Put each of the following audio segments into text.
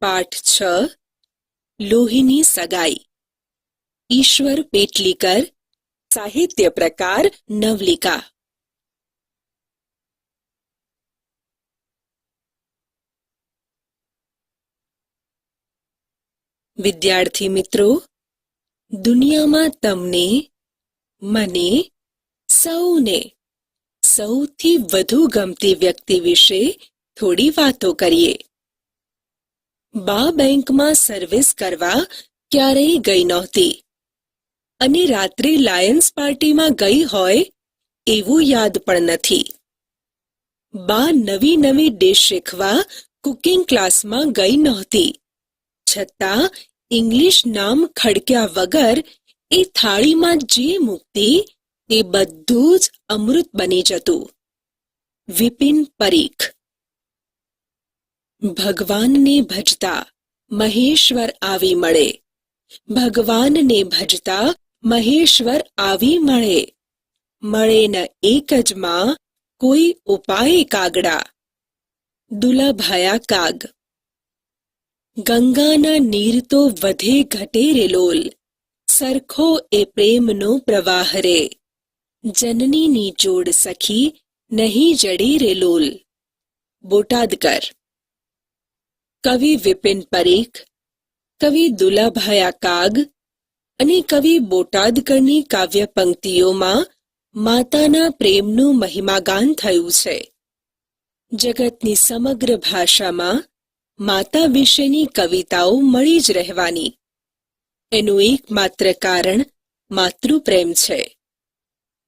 પાઠ 6 લોહીની સગાઈ. ઈશ્વર પેટલીકર, સાહિત્ય પ્રકાર નવલિકા. વિદ્યાર્થી મિત્રો, દુનિયામાં તમને, મને, સૌને સૌથી વધુ ગમતી વ્યક્તિ વિશે થોડી વાતો કરીએ. બા બેંકમાં સર્વિસ કરવા ક્યારેય ગઈ નહોતી અને રાત્રે લાયન્સ પાર્ટીમાં ગઈ હોય એવું યાદ પણ નથી. બા નવી નવી ડિશ શીખવા કુકિંગ ક્લાસમાં ગઈ નહોતી, છતાં ઇંગ્લિશ નામ ખડક્યા વગર એ થાળીમાં જે મૂકતી એ બધું જ અમૃત બની જતું. વિપિન પરીખ. ભગવાનને ભજતા મહેશ્વર આવી મળે, ભગવાનને ભજતા મહેશ્વર આવી મળે, મળે ન એક જ માં કોઈ ઉપાય કાગડા. દુલાભાયા કાગ. ગંગાના નીર તો વધે ઘટે રે લોલ, સરખો એ પ્રેમનો પ્રવાહ રે, જનનીની જોડ સખી નહીં જડી રે લોલ. બોટાદકર. કવિ વિપિન પરીખ, કવિ દુલાભાયા કાગ અને કવિ બોટાદકરની કાવ્ય પંક્તિઓમાં માતાના પ્રેમનું મહિમાગાન થયું છે. જગતની સમગ્ર ભાષામાં માતા વિશેની કવિતાઓ મળી જ રહેવાની. એનું એકમાત્ર કારણ માતૃપ્રેમ છે.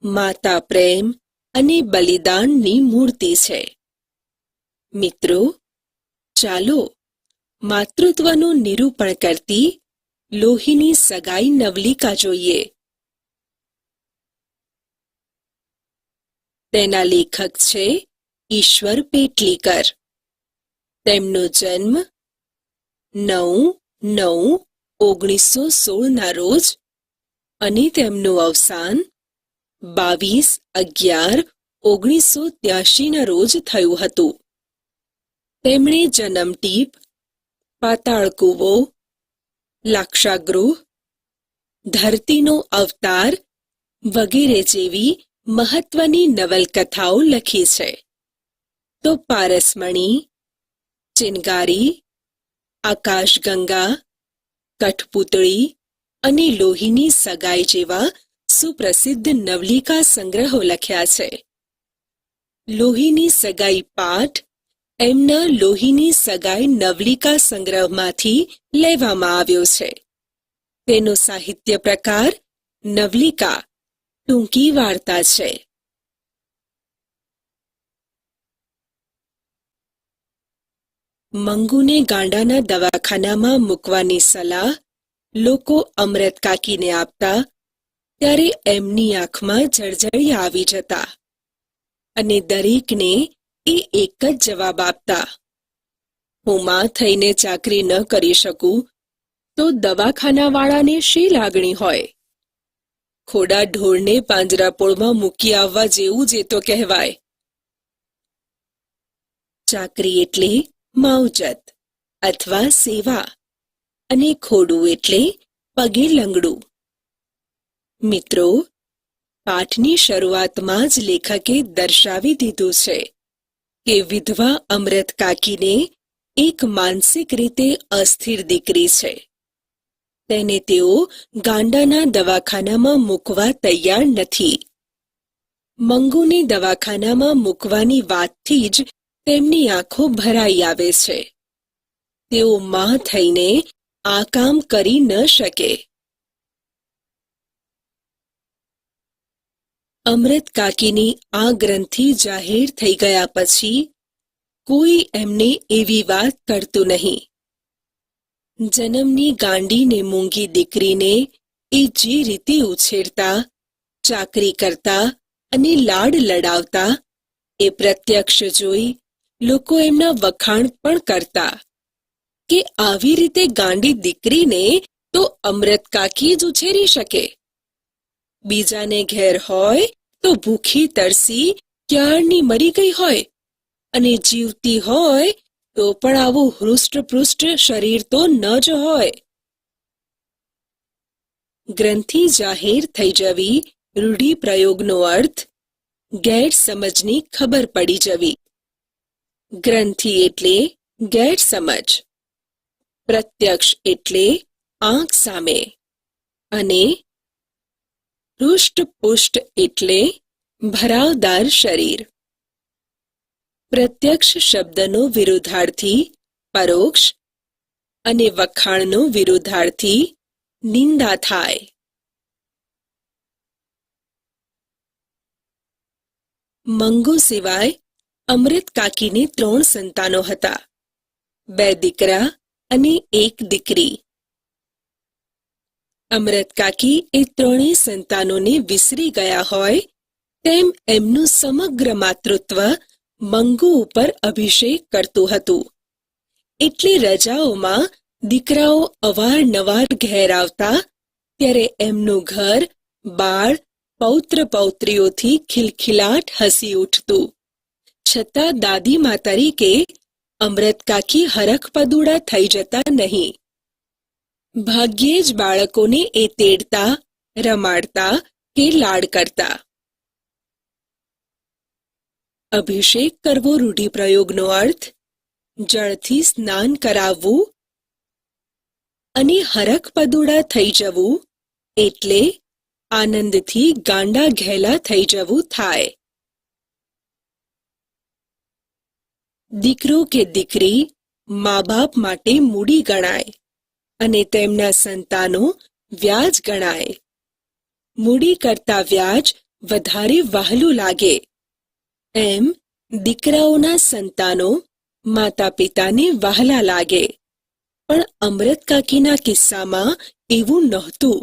માતા પ્રેમ અને બલિદાનની મૂર્તિ છે. મિત્રો, ચાલો માતૃત્વનું નિરૂપણ કરતી લોહીની સગાઈ નવલિકા જોઈએ. તેના લેખક છે ઈશ્વર પેટલીકર. તેમનો જન્મ 9/9/1916 ના રોજ અને તેમનું અવસાન 22/11/1983 ના રોજ થયું હતું. તેમણે જન્મટીપ, પાતાળ કૂવો, લાક્ષાગૃહ, ધરતીનો અવતાર વગેરે જેવી મહત્વની નવલકથાઓ લખી છે. તો પારસમણી, ચિનગારી, આકાશગંગા, કઠપૂતળી અને લોહીની સગાઈ જેવા સુપ્રસિદ્ધ નવલિકા સંગ્રહો લખ્યા છે. લોહીની સગાઈ પાઠ એમના લોહીની સગાઈ નવલિકા સંગ્રહમાંથી લેવામાં આવ્યો છે. તેનો સાહિત્ય પ્રકાર નવલિકા, ટૂંકી વાર્તા છે. મંગુને ગાંડાના દવાખાનામાં મૂકવાની સલાહ લોકો અમરત કાકીને આપતા ત્યારે એમની આંખમાં જળજળિયા આવી જતા અને દરેકને એ એક જ જવાબ આપતા, હું માં થઈને ચાકરી ન કરી શકું તો દવાખાનાવાળાને શી લાગણી હોય? ખોડા ઢોરને પાંજરાપોળમાં મૂકી આવવા જેવું જ એ તો કહેવાય. ચાકરી એટલે માવજત અથવા સેવા અને ખોડું એટલે પગે લંગડું. મિત્રો, પાઠની શરૂઆતમાં જ લેખકે દર્શાવી દીધું છે કે વિધવા અમરત કાકીને એક માનસિક રીતે અસ્થિર દીકરી છે. તેને તેઓ ગાંડાના દવાખાનામાં મૂકવા તૈયાર નથી. મંગુને દવાખાનામાં મૂકવાની વાતથી જ તેમની આંખો ભરાઈ આવે છે. તેઓ માં થઈને આ કામ કરી ન શકે. અમરત કાકીની આ ગ્રંથિ જાહેર થઈ ગયા પછી કોઈ એમને એવી વાત કરતું નહીં. જન્મની ગાંડીને મૂંગી દીકરીને એ જે રીતે ઉછેરતા, ચાકરી કરતા અને લાડ લડાવતા એ પ્રત્યક્ષ જોઈ લોકો એમના વખાણ પણ કરતા કે આવી રીતે ગાંડી દીકરીને તો અમરત કાકી જ ઉછેરી શકે. બીજાને ઘેર હોય તો ભૂખી તરસી ક્યારની મરી ગઈ હોય અને જીવતી હોય તો પણ આવું હૃષ્ટપૃષ્ટ શરીર તો ન જ હોય. ગ્રંથિ જાહેર થઈ જવી રૂઢિપ્રયોગનો અર્થ ગેરસમજની ખબર પડી જવી. ગ્રંથિ એટલે ગેરસમજ, પ્રત્યક્ષ એટલે આંખ સામે, અને હૃષ્ટપુષ્ટ એટલે ભરાવદાર શરીર. પ્રત્યક્ષ શબ્દનો વિરુદ્ધાર્થી પરોક્ષ અને વખાણનો વિરુદ્ધાર્થી નિંદા થાય. મંગુ સિવાય અમૃત કાકીને 3 સંતાનો હતા, 2 દીકરા અને 1 દીકરી. અમૃત કાકી એ 3 સંતાનોને વિસરી ગયા હોય તેમ એમનું સમગ્ર માતૃત્વ મંગુ ઉપર અભિષેક કરતું હતું. એટલી રજાઓમાં દીકરાઓ અવારનવાર ઘેર આવતા ત્યારે એમનું ઘર બાળ પૌત્ર પૌત્રીઓથી ખિલખિલાટ હસી ઉઠતું. છતાં દાદીમા તરીકે અમૃત કાકી હરખપદુડા થઈ જતા નહીં. ભાગ્યે જ બાળકોને એ તેડતા, રમાડતા કે લાડ કરતા. અભિષેક કરવો રૂઢિપ્રયોગનો અર્થ જળથી સ્નાન કરાવવું, અને હરખપદુડા થઈ જવું એટલે આનંદથી ગાંડા ઘેલા થઈ જવું થાય. દીકરો કે દીકરી મા બાપ માટે મૂડી ગણાય અને તેમના સંતાનો વ્યાજ ગણાય. મૂડી કરતા વ્યાજ વધારે વહાલું લાગે, એમ દીકરાઓના સંતાનો માતા પિતાને વહાલા લાગે. પણ અમૃત કાકીના કિસ્સામાં એવું નહોતું.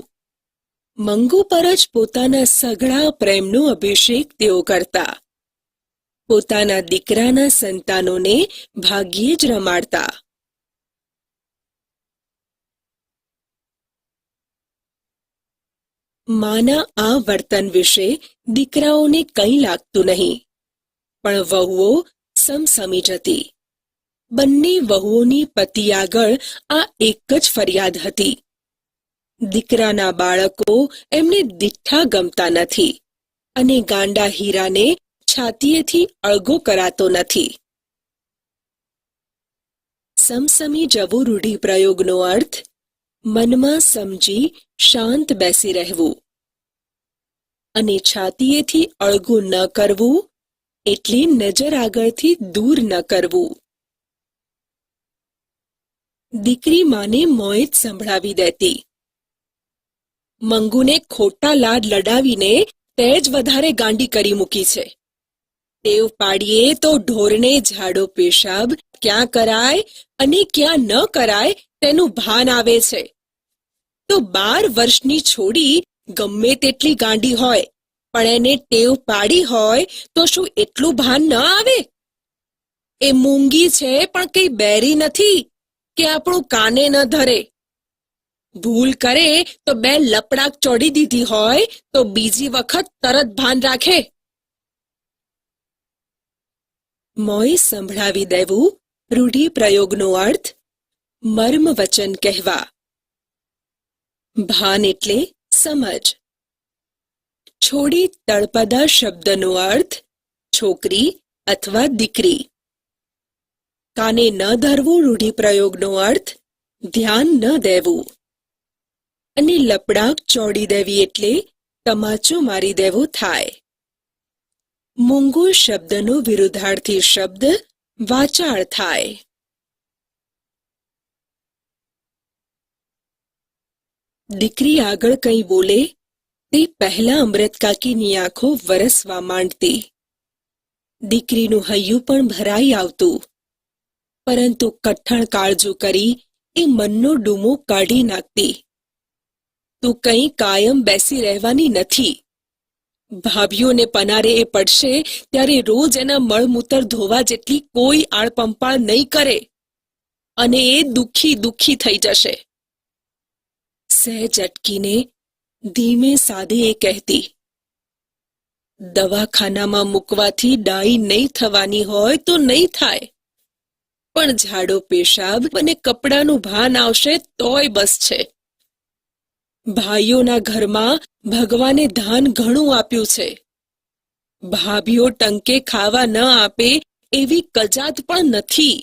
મંગુ પર જ પોતાના સઘળા પ્રેમનો અભિષેક તેઓ કરતા. પોતાના દીકરાના સંતાનોને ભાગ્યે જ રમાડતા. માના આ વર્તન વિશે દીકરાઓને કંઈ લાગતું નહીં, પણ વહુઓ સમસમી જતી. બંને વહુઓની પતિ આગળ આ એક જ ફરિયાદ હતી: દીકરાના બાળકો એમને દીઠા ગમતા નથી અને ગાંડા હીરાને છાતીએથી અળગો કરાતો નથી. સમસમી જવું રૂઢિપ્રયોગનો અર્થ મનમાં સમજી શાંત બેસી રહેવું, અને છાતીએથી અળગું ન કરવું એટલે નજર આગળથી દૂર ન કરવું. દીકરી માને મોંએ જ સંભળાવી દેતી: મંગુને ખોટા લાડ લડાવીને તે જ વધારે ગાંડી કરી મૂકી છે. ટેવ પાડીએ તો ઢોરને ઝાડો પેશાબ ક્યાં કરાય અને ક્યાં ન કરાય તેનું ભાન આવે છે. તો 12 વર્ષની છોડી ગમે તેટલી ગાંડી હોય, પણ એને ટેવ પાડી હોય તો શું એટલું ભાન ન આવે? એ મૂંગી છે પણ કઈ બેરી નથી કે આપણું કાને ન ધરે. ભૂલ કરે તો 2 લપડાક ચોડી દીધી હોય તો બીજી વખત તરત ભાન રાખે. મોંએ સંભળાવી દેવું રૂઢિપ્રયોગનો અર્થ મર્મ વચન કહેવા. ભાન એટલે સમજ. છોડી તળપદા શબ્દનો અર્થ છોકરી અથવા દીકરી. કાને ન ધરવું રૂઢિપ્રયોગનો અર્થ ધ્યાન ન દેવું. અને લપડાક ચોડી દેવી એટલે તમાચો મારી દેવો થાય. મૂંગો શબ્દનો વિરુદ્ધાર્થી શબ્દ વાચાળ થાય. દીકરી આગળ કંઈ બોલે તે પહેલા અમૃત કાકીની આંખો વરસવા માંડતી. દીકરીનું હૈયું પણ ભરાઈ આવતું, પરંતુ કઠણ કાળજું કરી એ મનનો ડૂમો કાઢી નાખતી. તું કંઈ કાયમ બેસી રહેવાની નથી. ભાભીઓને પનારે એ પડશે ત્યારે રોજ એના મળમૂતર ધોવા જેટલી કોઈ આળપંપાળ નહીં કરે, અને એ દુઃખી દુઃખી થઈ જશે. સહેજ અટકીને ધીમે સાદે એ કહેતી: દવાખાનામાં મૂકવાથી ડાઈ નહીં થવાની હોય તો નહીં થાય, પણ ઝાડો પેશાબ અને કપડાનું ભાન આવશે તોય બસ છે. ભાઈઓના ઘરમાં ભગવાને ધાન ઘણું આપ્યું છે. ભાભીઓ ટંકે ખાવા ન આપે એવી કજાત પણ નથી.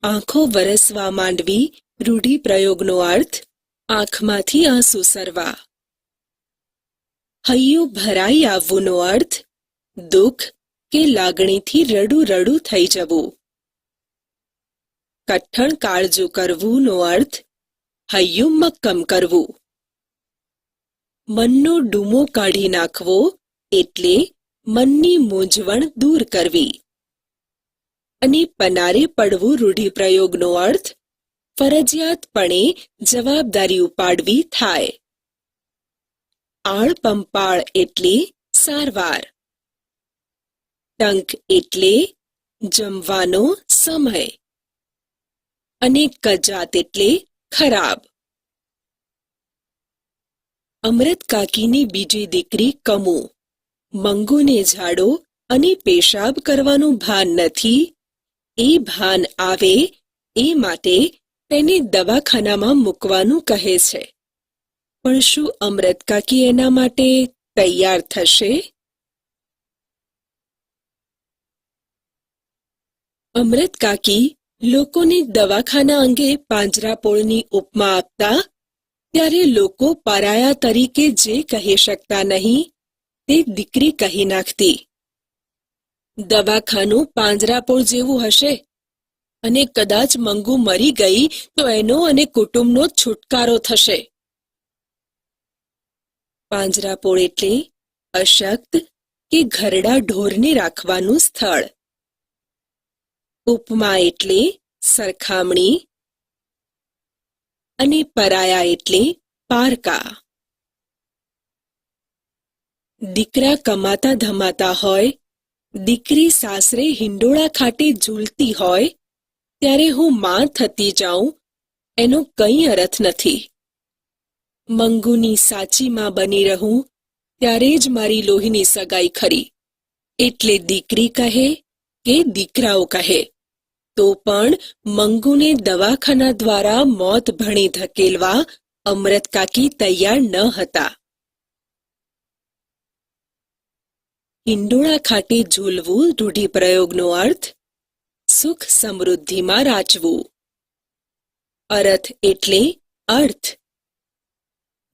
આંખો વરસવા માંડવી રૂઢિપ્રયોગનો અર્થ આંખમાંથી આંસુ સરવા. હૈયું ભરાઈ આવવુંનો અર્થ દુઃખ કે લાગણીથી રડું રડું થઈ જવું. કઠણ કાળજું કરવુંનો અર્થ હૈયું મક્કમ કરવું. મનનો ડૂમો કાઢી નાખવો એટલે મનની મૂંઝવણ દૂર કરવી. અને પનારે પડવું રૂઢિપ્રયોગનો અર્થ ફરજિયાતપણે જવાબદારી ઉપાડવી થાય. આળ પંપાળ એટલે સારવાર. ટંક એટલે જમવાનો સમય. અને કજાત એટલે ખરાબ. અમૃત કાકીની બીજી દીકરી કમુ મંગુને ઝાડો અને પેશાબ કરવાનું ભાન નથી, એ ભાન આવે એ માટે તેને દવાખાનામાં મૂકવાનું કહે છે. પણ શું અમૃત કાકી એના માટે તૈયાર થશે? અમૃત કાકી લોકોને દવાખાના અંગે પાંજરાપોળની ઉપમા આપતા ત્યારે લોકો પરાયા તરીકે જે કહી શકતા નહીં તે દીકરી કહી નાખતી. દવાખાનું પાંજરાપોળ જેવું હશે અને કદાચ મંગુ મરી ગઈ તો એનો અને કુટુંબનો છુટકારો થશે. પાંજરાપોળ એટલે અશક્ત કે ઘરડા ઢોરને રાખવાનું સ્થળ. ઉપમા એટલે સરખામણી. અને પરાયા એટલે પારકા. દીકરા કમાતા ધમાતા હોય, દીકરી સાસરે હિંડોળા ખાટે ઝૂલતી હોય ત્યારે હું માં થતી જાઉં એનો કંઈ અર્થ નથી. મંગુની સાચી માં બની રહું ત્યારે જ મારી લોહીની સગાઈ ખરી. એટલે દીકરી કહે કે દીકરાઓ કહે તો પણ મંગુને દવાખાના દ્વારા મોત ભણી ધકેલવા અમૃત કાકી તૈયાર ન હતા. હિંડોળા ખાટે ઝૂલવું રૂઢિપ્રયોગનો અર્થ સુખ સમૃદ્ધિમાં રાચવું. અરથ એટલે અર્થ.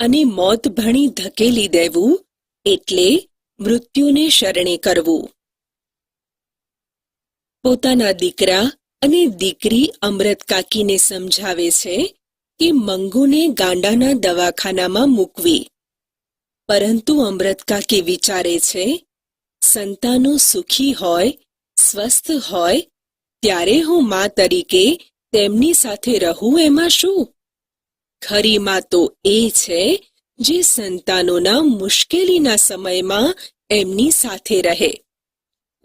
અને મોત ભણી ધકેલી દેવું એટલે મૃત્યુને શરણે કરવું. પોતાના દીકરા અને દીકરી અમૃત કાકીને સમજાવે છે કે મંગુને ગાંડાના દવાખાનામાં મૂકવી. પરંતુ અમૃત કાકી વિચારે છે, સંતાનો સુખી હોય, સ્વસ્થ હોય ત્યારે હું માં તરીકે તેમની સાથે રહું એમાં શું? ખરી માં તો એ છે જે સંતાનોના મુશ્કેલીના સમયમાં એમની સાથે રહે,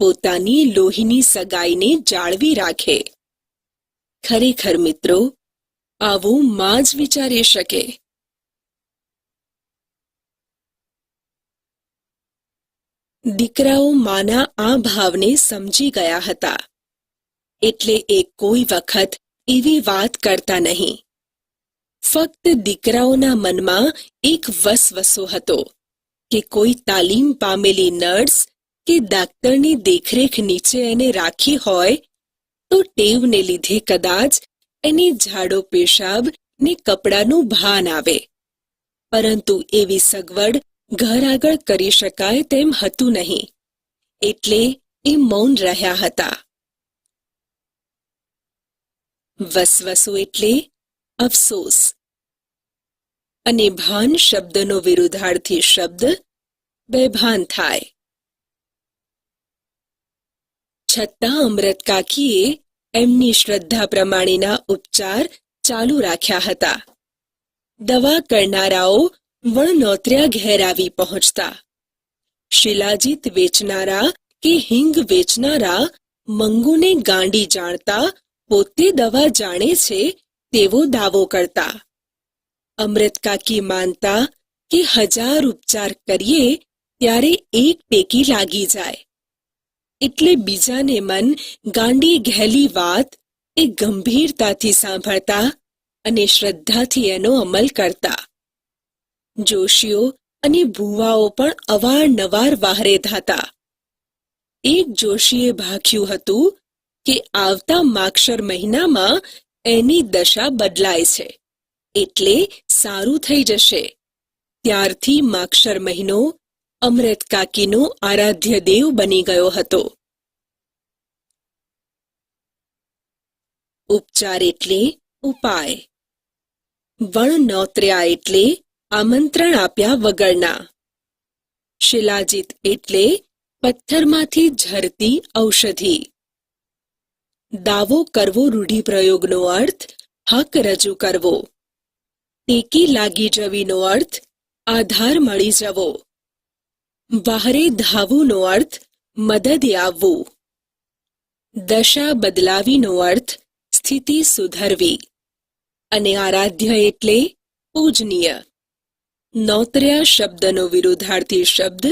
પોતાની લોહીની સગાઈને જાળવી રાખે. ખરેખર મિત્રો, આવું માં જ વિચારી શકે. દીકરાઓ માના આ ભાવને સમજી ગયા હતા એટલે એ કોઈ વખત એવી વાત કરતા નહીં. ફક્ત દીકરાઓના મનમાં એક વસવસો હતો કે કોઈ તાલીમ પામેલી નર્સ કે ડાક્ટરની દેખરેખ નીચે એને રાખી હોય તો ટેવને લીધે કદાચ એને ઝાડો પેશાબ ને કપડાનું ભાન આવે. પરંતુ એવી સગવડ ઘર આગળ કરી શકાય તેમ હતું નહીં, એટલે એ મૌન રહ્યા હતા. વસવસો એટલે અફસોસ. અને ભાન શબ્દનો વિરુદ્ધાર્થી શબ્દ બેભાન થાય. છતાં અમૃત કાકીએ એમની શ્રદ્ધા પ્રમાણેના ઉપચાર ચાલુ રાખ્યા હતા. દવા કરનારાઓ વણનોતર્યા ઘેર આવી પહોંચતા. શિલાજીત વેચનારા કે હિંગ વેચનારા મંગુને ગાંડી જાણતા પોતે દવા જાણે છે તેવો દાવો કરતા. અમૃત કાકી માનતા કે 1000 ઉપચાર કરીએ ત્યારે એક ટેકી લાગી જાય. એટલે બીજાને મન ગાંડી ઘેલી વાત એ ગંભીરતાથી સાંભળતા અને શ્રદ્ધાથી એનો અમલ કરતા. જોશીઓ અને ભૂવાઓ પણ અવારનવાર વાહરે ધાતા. એક જોશીએ ભાખ્યું હતું કે આવતા માગશર મહિનામાં એની દશા બદલાય છે, એટલે સારું થઈ જશે. ત્યારથી માગશર મહિનો અમૃત કાકીનો આરાધ્ય દેવ બની ગયો હતો. ઉપચાર એટલે ઉપાય. વણ નોતર્યા એટલે આમંત્રણ આપ્યા વગરના. શિલાજીત એટલે પથ્થરમાંથી ઝરતી ઔષધિ. દાવો કરવો રૂઢિપ્રયોગનો અર્થ હક રજૂ કરવો. ટેકી લાગી જવીનો અર્થ આધાર મળી જવો. વાહરે ધાવુંનો અર્થ મદદે આવવું. દશા બદલાવીનો અર્થ સ્થિતિ સુધરવી. અને આરાધ્ય એટલે પૂજનીય. નોતર્યા શબ્દનો વિરુદ્ધાર્થી શબ્દ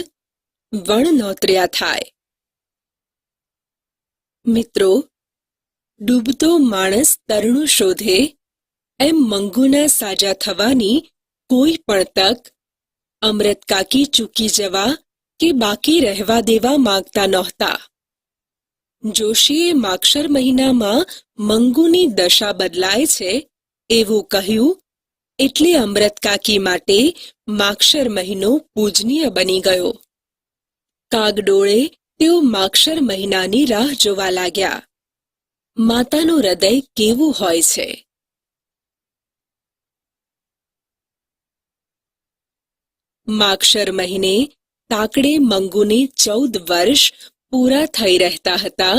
વણ નોતર્યા થાય. મિત્રો, ડૂબતો માણસ તરણું શોધે એમ મંગુના સાજા થવાની કોઈ પણ તક અમૃત કાકી ચૂકી જવા કે બાકી રહેવા દેવા માંગતા નહોતા. જોશીએ માગશર મહિનામાં મંગુની દશા બદલાય છે એવું કહ્યું, એટલે અમૃત કાકી માટે માગશર મહિનો પૂજનીય બની ગયો. કાગડોળે તેઓ માગશર મહિનાની રાહ જોવા લાગ્યા. માતાનું હૃદય કેવું હોય છે! માગશર મહિને તાકડે મંગુને 14 વર્ષ પૂરા થઈ રહેતા હતા,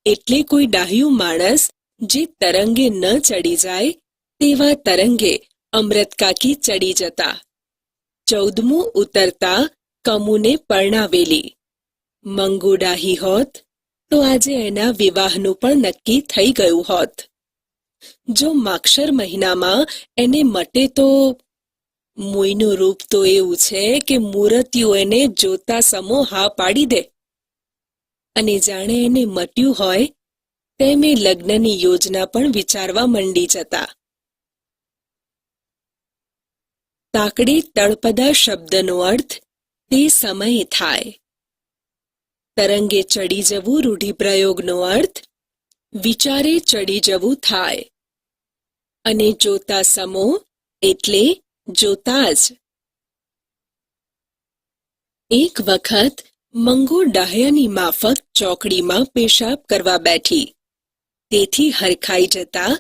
એટલે કોઈ ડાહ્યું માણસ જે તરંગે ન ચડી જાય તેવા તરંગે અમૃત કાકી ચડી જતા. 14મું ઉતરતા કમુને પરણાવેલી. મંગુ ડાહી હોત તો આજે એના વિવાહનું પણ નક્કી થઈ ગયું હોત. જો માગશર મહિનામાં એને મટે તો... મોઈનું રૂપ તો એવું છે કે મૂર્તિઓ એને જોતા સમો હા પાડી દે. અને જાણે એને મટ્યું હોય તેમ એ લગ્નની યોજના પણ વિચારવા મંડી જતા. તાકડે તળપદા શબ્દનો અર્થ તે સમયે થાય. તરંગે ચડી જવું રૂઢિપ્રયોગનો અર્થ વિચારે ચડી જવું થાય. અને જોતા સમો એટલે જોતા જ. એક વખત મંગુ ડાહ્યાની માફક ચોકડીમાં પેશાબ કરવા બેઠી. તેથી હરખાઈ જતા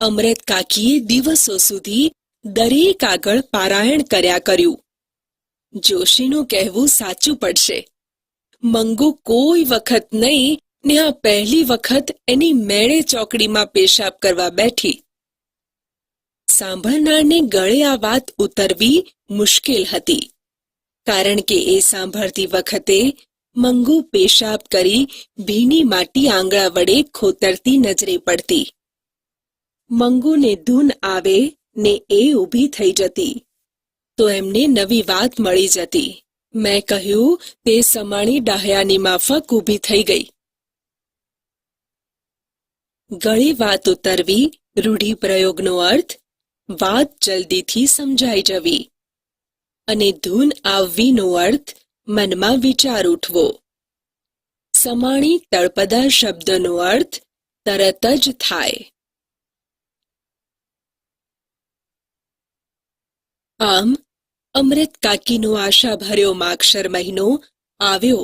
અમૃત કાકીએ દિવસો સુધી દરેક આગળ પારાયણ કર્યા કર્યું. જોશીનું કહેવું સાચું પડશે. મંગુ કોઈ વખત નહીં ને આ પહેલી વખત એની મેળે ચોકડીમાં પેશાબ કરવા બેઠી. સાંભળનારને ગળે આ વાત ઉતરવી મુશ્કેલ હતી, કારણ કે એ સાંભળતી વખતે મંગુ પેશાબ કરી ભીની માટી આંગળા વડે ખોતરતી નજરે પડતી. મંગુને ધૂન આવે ને એ ઊભી થઈ જતી તો એમને નવી વાત મળી જતી. મેં કહ્યું તે સમાણી ડાહ્યાની માફક ઊભી થઈ ગઈ. ગળે વાત ઉતરવી રૂઢિપ્રયોગનો અર્થ વાત જલ્દીથી સમજાઈ જવી. અને ધૂન આવવીનો અર્થ મનમાં વિચાર ઉઠવો. સમાણી તળપદા શબ્દનો અર્થ તરત જ થાય. આમ અમૃત કાકીનો આશાભર્યો માગશર મહિનો આવ્યો,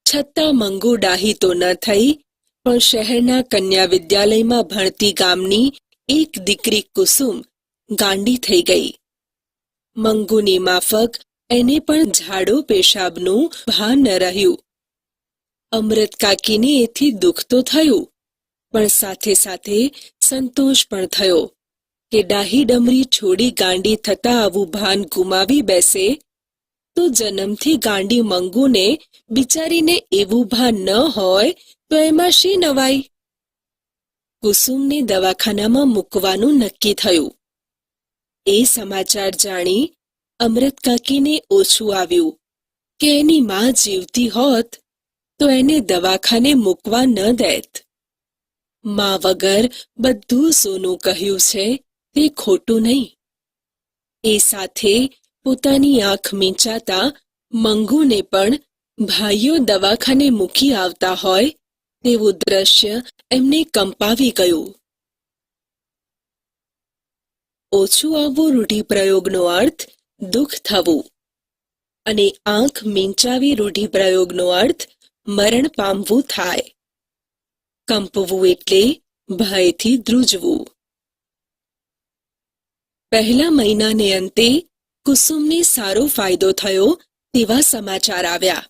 છતાં મંગુ ડાહી તો ન થઈ, પણ શહેરના કન્યા વિદ્યાલયમાં ભણતી ગામની એક દીકરી કુસુમ ગાંડી થઈ ગઈ. મંગુની માફક એને પણ ઝાડો પેશાબનું ભાન ન રહ્યું. અમૃત કાકીને એથી દુઃખ તો થયું, પણ સાથે સાથે સંતોષ પણ થયો કે ડાહી ડમરી છોડી ગાંડી થતા આવું ભાન ગુમાવી બેસે તો જન્મથી ગાંડી મંગુને બિચારીને એવું ભાન ન હોય તો એમાં શી નવાઈ. કુસુમને દવાખાનામાં મૂકવાનું નક્કી થયું. એ સમાચાર જાણી અમૃત કાકીને ઓછું આવ્યું કે એની માં જીવતી હોત તો એને દવાખાને મૂકવા ન દેત. મા વગર બધું સોનું કહ્યું છે તે ખોટું નહીં. એ સાથે પોતાની આંખ મીંચાતા મંગુને પણ ભાઈઓ દવાખાને મૂકી આવતા હોય તેવું દ્રશ્ય એમને કંપાવી ગયું. ઓછું આવવું રૂઢિપ્રયોગનો અર્થ દુઃખ થવું, અને આંખ મીંચાવી રૂઢિપ્રયોગનો અર્થ મરણ પામવું થાય. કંપવું એટલે ભયથી ધ્રુજવું. પહેલા મહિનાને અંતે કુસુમને સારો ફાયદો થયો તેવા સમાચાર આવ્યા.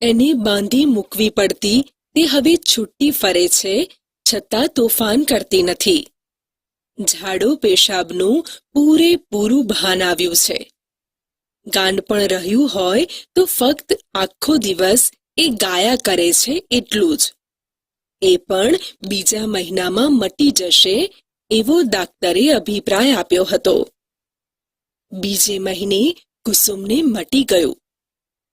એને બાંધી મૂકવી પડતી તે હવે છૂટી ફરે છે, છતાં તોફાન કરતી નથી. ઝાડો પેશાબનું પૂરેપૂરું ભાન આવ્યું છે. ગાંડ પણ રહ્યું હોય તો ફક્ત આખો દિવસ એ ગાયા કરે છે એટલું જ. એ પણ બીજા મહિનામાં મટી જશે એવો દાક્તરે અભિપ્રાય આપ્યો હતો. બીજે મહિને કુસુમને મટી ગયું,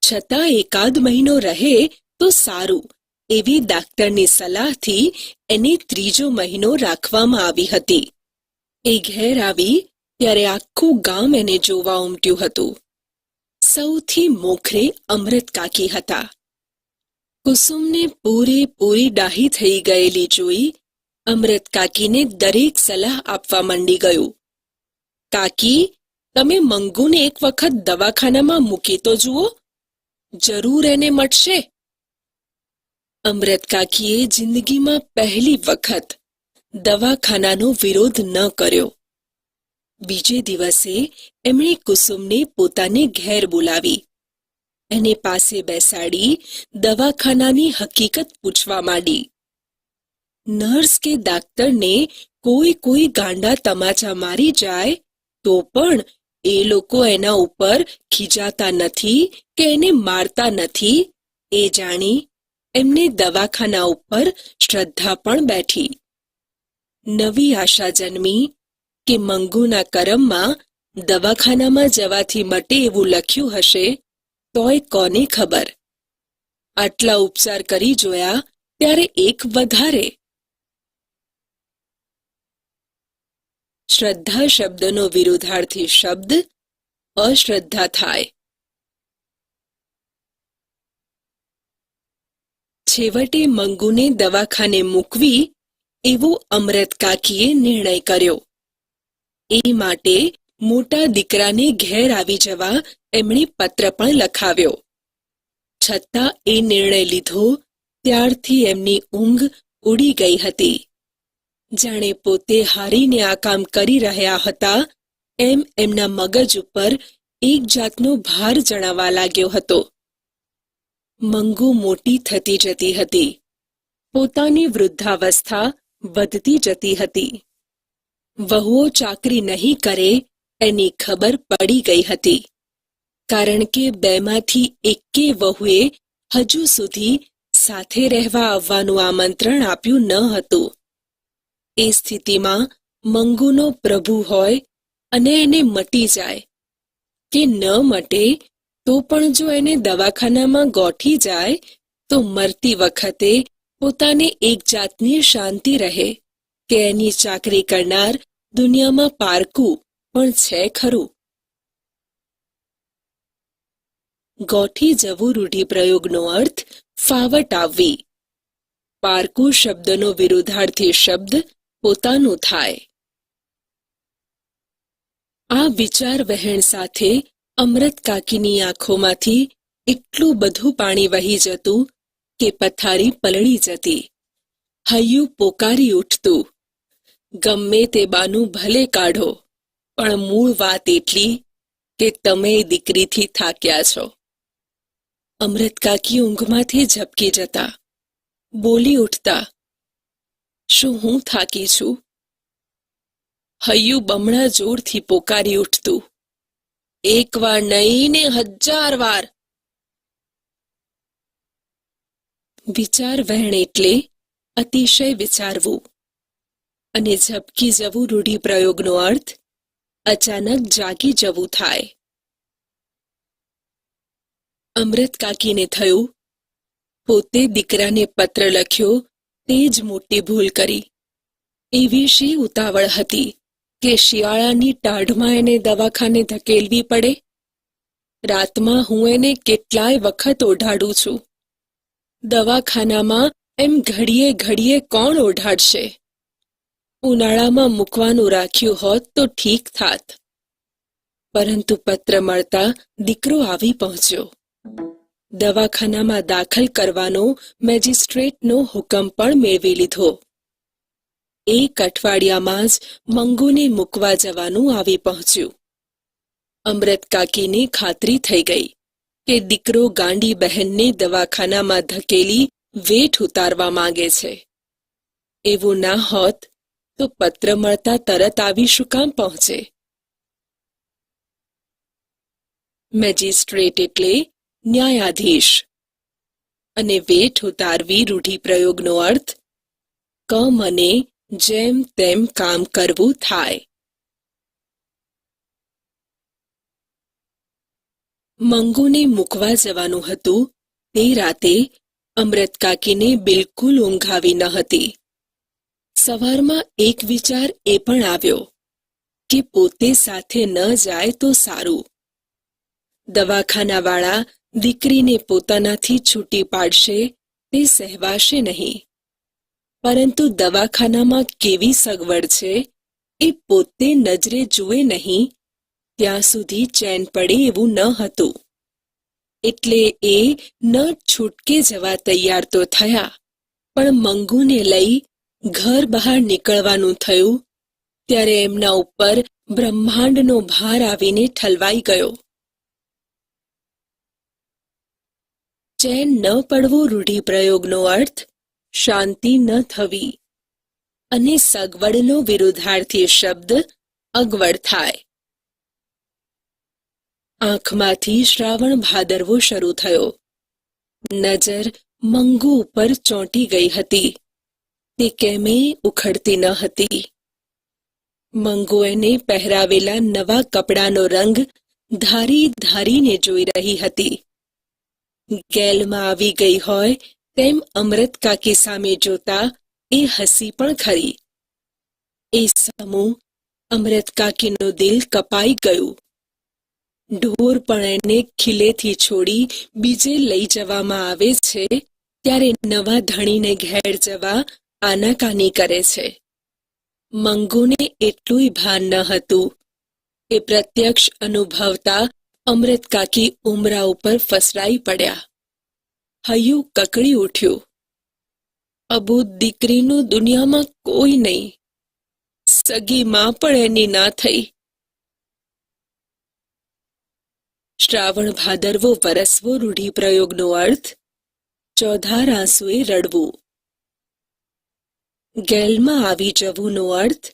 છતાં એકાદ મહિનો રહે તો સારું એવી દાક્તરની સલાહથી એને ત્રીજો મહિનો રાખવામાં આવી હતી. એ ઘેર આવી ત્યારે આખું ગામ એને જોવા ઉમટ્યું હતું. સૌથી મોખરે અમૃત કાકી હતા. કુસુમને પૂરેપૂરી ડાહી થઈ ગયેલી જોઈ અમૃત કાકીને દરેક સલાહ આપવા માંડી ગયું. કાકી, તમે મંગુને એક વખત દવાખાનામાં મૂકી તો જુઓ, જરૂર એને મટશે. અમૃત કાકીએ જિંદગીમાં પહેલી વખત દવાખાનાનો વિરોધ ન કર્યો. બીજે દિવસે એમણે કુસુમને પોતાને ઘેર બોલાવી. એને પાસે બેસાડી દવાખાનાની હકીકત પૂછવા માંડી. નર્સ કે દાક્તરને કોઈ ગાંડા તમાચા મારી જાય તો પણ એ લોકો એના ઉપર ખીજાતા નથી કે એને મારતા નથી. એ જાણી એમને દવાખાના ઉપર શ્રદ્ધા પણ બેઠી. નવી આશા જન્મી કે મંગુના કરમમાં દવાખાનામાં જવાથી મટે એવું લખ્યું હશે, તોય કોને ખબર. આટલા ઉપચાર કરી જોયા ત્યારે એક વધારે. શ્રદ્ધા શબ્દનો વિરુદ્ધાર્થી શબ્દ અશ્રદ્ધા થાય. છેવટે મંગુને દવાખાને મૂકવી એવો અમૃત કાકીએ નિર્ણય કર્યો. એ માટે મોટા દીકરાને ઘેર આવી જવા એમણે પત્ર પણ લખાવ્યો. છતાં એ નિર્ણય લીધો ત્યારથી એમની ઊંઘ ઉડી ગઈ હતી. જાણે પોતે હારીને આ કામ કરી રહ્યા હતા એમ એમના મગજ ઉપર એક જાતનો ભાર જણાવા લાગ્યો હતો. મંગુ મોટી થતી જતી હતી. પોતાની વૃદ્ધાવસ્થા વધતી જતી હતી. વહુઓ ચાકરી નહીં કરે એની ખબર પડી ગઈ હતી, કારણ કે બેમાંથી એકે વહુએ હજુ સુધી સાથે રહેવા આવવાનું આમંત્રણ આપ્યું ન હતું. એ સ્થિતિમાં મંગુનો પ્રભુ હોય અને એને મટી જાય કે ન મટે તો પણ જો એને દવાખાનામાં ગોઠી જાય તો મરતી વખતે પોતાને એક જાતની શાંતિ રહે કે એની ચાકરી કરનાર દુનિયામાં પારકું પણ છે ખરું. ગોઠી જવું રૂઢિપ્રયોગનો અર્થ ફાવટ આવવી. પારકું શબ્દનો વિરુદ્ધાર્થી શબ્દ પોતાનું થાય. આ વિચાર વહેણ સાથે અમૃત કાકીની આંખોમાંથી એટલું બધું પાણી વહી જતું કે પથારી પલળી જતી. હૈયું પોકારી ઉઠતું, ગમે તે બાનું ભલે કાઢો, પણ મૂળ વાત એટલી કે તમે દીકરીથી થાક્યા છો. અમૃત કાકી ઊંઘમાંથી ઝબકી જતા, બોલી ઉઠતા, શું હું થાકી છું? હૈયું બમણા જોરથી પોકારી ઉઠતું, એક વાર નહીં ને 1000 વાર. વિચાર વહેણ એટલે અતિશય વિચારવું, અને ઝબકી જવું રૂઢિપ્રયોગનો અર્થ અચાનક જાગી જવું થાય. અમૃત કાકીને થયું પોતે દીકરાને પત્ર લખ્યો તે જ મોટી ભૂલ કરી. એવી શી ઉતાવળ હતી કે શિયાળાની ટાઢમાં એને દવાખાને ધકેલવી પડે? રાતમાં હું એને કેટલાય વખત ઓઢાડું છું. દવાખાનામાં એમ ઘડીએ ઘડીએ કોણ ઓઢાડશે? ઉનાળામાં મૂકવાનું રાખ્યું હોત તો ઠીક થાત. પરંતુ પત્ર મળતા દીકરો આવી પહોંચ્યો. દવાખાનામાં દાખલ કરવાનો મેજિસ્ટ્રેટનો હુકમ પણ મેળવી લીધો. એક અઠવાડિયામાં જ મંગુને મૂકવા જવાનું આવી પહોંચ્યું. અમૃત કાકીને ખાતરી થઈ ગઈ કે દીકરો ગાંડી બહેનને દવાખાનામાં ધકેલી વેઠ ઉતારવા માંગે છે. એવું ના હોત તો પત્ર મળતા તરત આવી શું કામ પહોંચે? મેજિસ્ટ્રેટ એટલે ન્યાયાધીશ, અને વેઠ ઉતારવી રૂઢિપ્રયોગનો અર્થ મને જેમ તેમ કામ કરવું થાય. મંગુને મૂકવા જવાનું હતું તે રાતે અમૃત કાકીને બિલકુલ ઊંઘ આવી ન હતી. સવારમાં એક વિચાર એ પણ આવ્યો કે પોતે સાથે ન જાય તો સારું. દવાખાનાવાળા દીકરીને પોતાનાથી છૂટી પાડશે તે સહેવાશે નહીં. પરંતુ દવાખાનામાં કેવી સગવડ છે એ પોતે નજરે જુએ નહીં ત્યાં સુધી ચેન પડે એવું ન હતું. એટલે એ ન છૂટકે જવા તૈયાર તો થયા, પણ મંગુને લઈ ઘર બહાર નીકળવાનું થયું ત્યારે એમના ઉપર બ્રહ્માંડનો ભાર આવીને ઠલવાઈ ગયો. ચેન ન પડવો રૂઢિપ્રયોગનો અર્થ શાંતિ ન થવી, અને સગવડનો વિરુદ્ધાર્થી શબ્દ અગવડ થાય. આંખમાંથી શ્રાવણ ભાદરવો શરૂ થયો. નજર મંગુ ઉપર ચોંટી ગઈ હતી. તે કેમે ઉખડતી ન હતી. મંગુ એને પહેરાવેલા નવા કપડાનો રંગ ધારી ધારીને જોઈ રહી હતી. ગેલમાં આવી ગઈ હોય તેમ અમૃત કાકી સામે જોતા એ હસી પણ ખરી. એ સમૂહ અમૃત કાકીનું દિલ કપાઈ ગયું. ઢોર પણ એને ખીલેથી છોડી બીજે લઈ જવામાં આવે છે ત્યારે નવા ધણીને ઘેર જવા આનાકાની કરે છે. મંગુને એટલુંય ભાન ન હતું કે પ્રત્યક્ષ અનુભવતા અમૃત કાકી ઉમરા ઉપર ફસરાઈ પડ્યા. હૈયું કકડી ઉઠ્યું. અબૂદ દીકરીનું દુનિયામાં કોઈ નહીં. સગી માં પણ એની ના થઈ. શ્રાવણ ભાદરવો વરસવો રૂઢિપ્રયોગનો અર્થ ચોધાર આંસુએ રડવું. ગેલમાં આવી જવુંનો અર્થ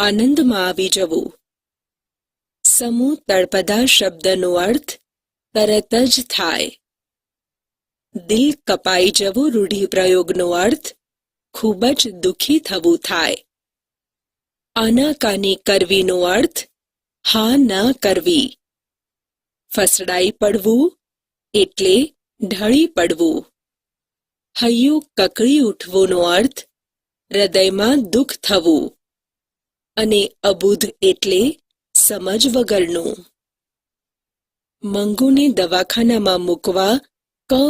આનંદમાં આવી જવું. સમૂહ તળપદા શબ્દનો અર્થ તરત જ થાય. દિલ કપાઈ જવું રૂઢિપ્રયોગનો અર્થ ખૂબ જ દુઃખી થવું થાય. આનાકાની કરવીનો અર્થ હા ના કરવી. ફસડાઈ પડવું એટલે ઢળી પડવું. હૈયું કકડી ઉઠવુંનો અર્થ હૃદયમાં દુઃખ થવું. અને અબૂધ એટલે સમજ વગરનું. મંગુને દવાખાનામાં મૂકવા